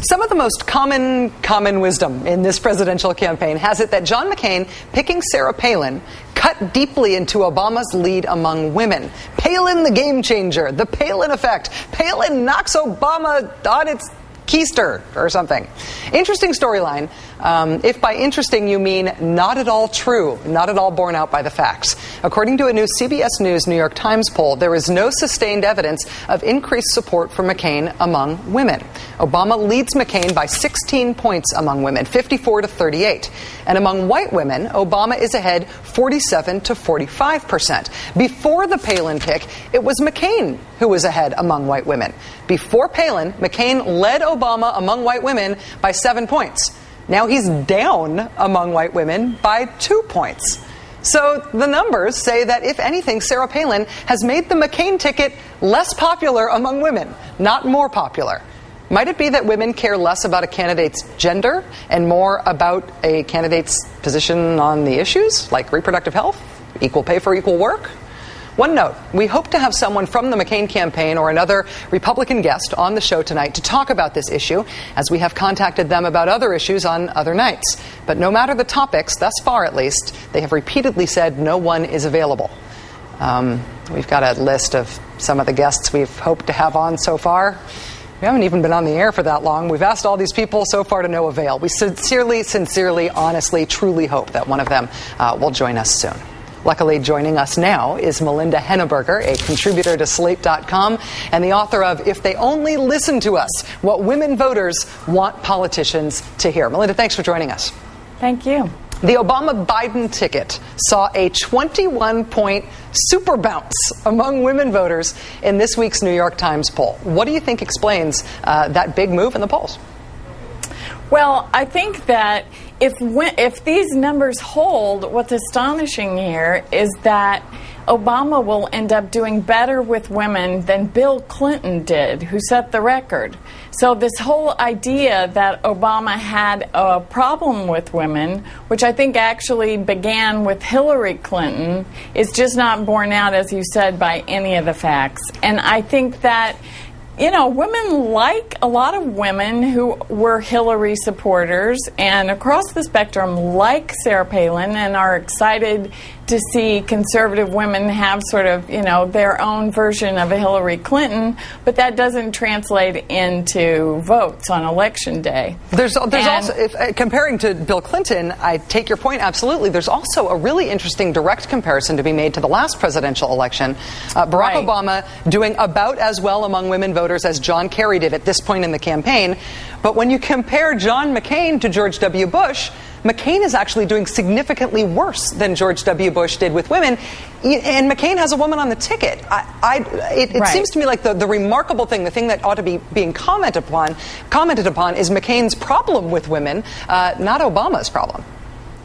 Some of the most common wisdom in this presidential campaign has it that John McCain picking Sarah Palin cut deeply into Obama's lead among women. Palin the game changer, the Palin effect. Palin knocks Obama on its keister or something. Interesting storyline. If by interesting you mean not at all true, not at all borne out by the facts. According to a new CBS News New York Times poll, there is no sustained evidence of increased support for McCain among women. Obama leads McCain by 16 points among women, 54 to 38. And among white women, Obama is ahead 47 to 45%. Before the Palin pick, it was McCain who was ahead among white women. Before Palin, McCain led Obama among white women by 7 points. Now he's down among white women by 2 points. So the numbers say that, if anything, Sarah Palin has made the McCain ticket less popular among women, not more popular. Might it be that women care less about a candidate's gender and more about a candidate's position on the issues, like reproductive health, equal pay for equal work? One note, we hope to have someone from the McCain campaign or another Republican guest on the show tonight to talk about this issue, as we have contacted them about other issues on other nights. But no matter the topics, thus far at least, they have repeatedly said no one is available. We've got a list of some of the guests we've hoped to have on so far. We haven't even been on the air for that long. We've asked all these people so far to no avail. We sincerely, honestly, truly hope that one of them will join us soon. Luckily, joining us now is Melinda Henneberger, a contributor to Slate.com and the author of If They Only Listen to Us, What Women Voters Want Politicians to Hear. Melinda, thanks for joining us. Thank you. The Obama-Biden ticket saw a 21-point super bounce among women voters in this week's New York Times poll. What do you think explains that big move in the polls? Well, I think that if these numbers hold, what's astonishing here is that Obama will end up doing better with women than Bill Clinton did, who set the record. So this whole idea that Obama had a problem with women, which I think actually began with Hillary Clinton, is just not borne out, as you said, by any of the facts. And I think that, you know, women, like a lot of women who were Hillary supporters and across the spectrum like Sarah Palin and are excited to see conservative women have sort of, you know, their own version of a Hillary Clinton, but that doesn't translate into votes on Election Day. There's also, comparing to Bill Clinton, I take your point absolutely. There's also a really interesting direct comparison to be made to the last presidential election. Barack Obama doing about as well among women voters as John Kerry did at this point in the campaign. But when you compare John McCain to George W. Bush, McCain is actually doing significantly worse than George W. Bush did with women, and McCain has a woman on the ticket. It seems to me like the remarkable thing, the thing that ought to be being commented upon, is McCain's problem with women, not Obama's problem.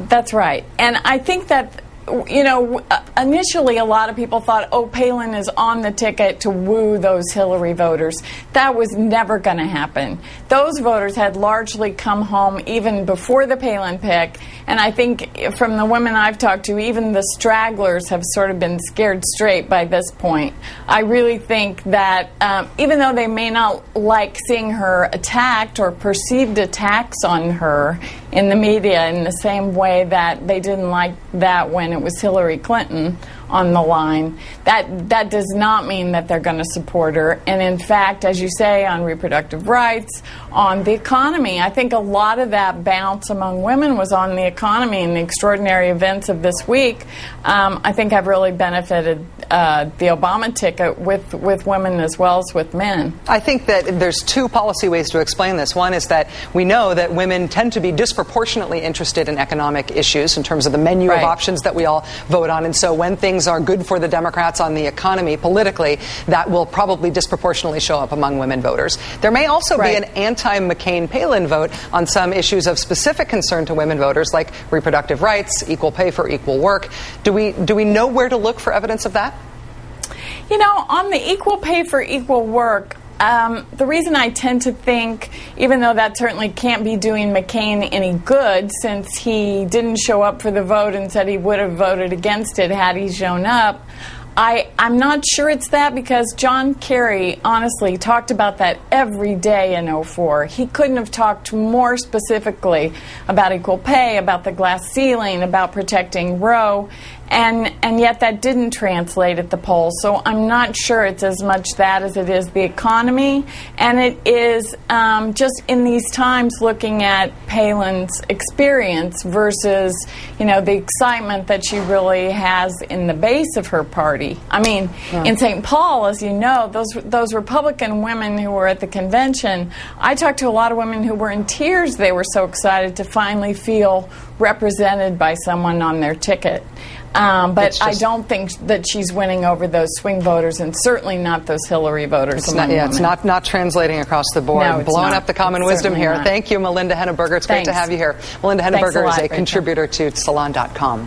That's right. And I think that, you know, initially a lot of people thought, oh, Palin is on the ticket to woo those Hillary voters. That was never going to happen. Those voters had largely come home even before the Palin pick, and I think from the women I've talked to, even the stragglers have sort of been scared straight by this point. I really think that even though they may not like seeing her attacked or perceived attacks on her in the media in the same way that they didn't like that when it was Hillary Clinton on the line, that does not mean that they're going to support her. And in fact, as you say, on reproductive rights, on the economy, I think a lot of that bounce among women was on the economy, and the extraordinary events of this week, I think, have really benefited the Obama ticket with women as well as with men. I think that there's two policy ways to explain this. One is that we know that women tend to be disproportionately interested in economic issues in terms of the menu of options that we all vote on. And so when things are good for the Democrats on the economy politically, that will probably disproportionately show up among women voters. There may also be an anti-McCain-Palin vote on some issues of specific concern to women voters, like reproductive rights, equal pay for equal work. Do we know where to look for evidence of that? You know, on the equal pay for equal work, the reason I tend to think, even though that certainly can't be doing McCain any good, since he didn't show up for the vote and said he would have voted against it had he shown up, I'm not sure it's that, because John Kerry honestly talked about that every day in '04. He couldn't have talked more specifically about equal pay, about the glass ceiling, about protecting Roe, and yet that didn't translate at the polls. So I'm not sure it's as much that as it is the economy, and it is just in these times looking at Palin's experience versus, the excitement that she really has in the base of her party. I mean, in St. Paul, as you know, those Republican women who were at the convention, I talked to a lot of women who were in tears. They were so excited to finally feel represented by someone on their ticket. But I don't think that she's winning over those swing voters, and certainly not those Hillary voters. It's not translating across the board. No, blowing up the common wisdom here. Not. Thank you, Melinda Henneberger. It's great to have you here. Melinda Henneberger is a contributor to Salon.com.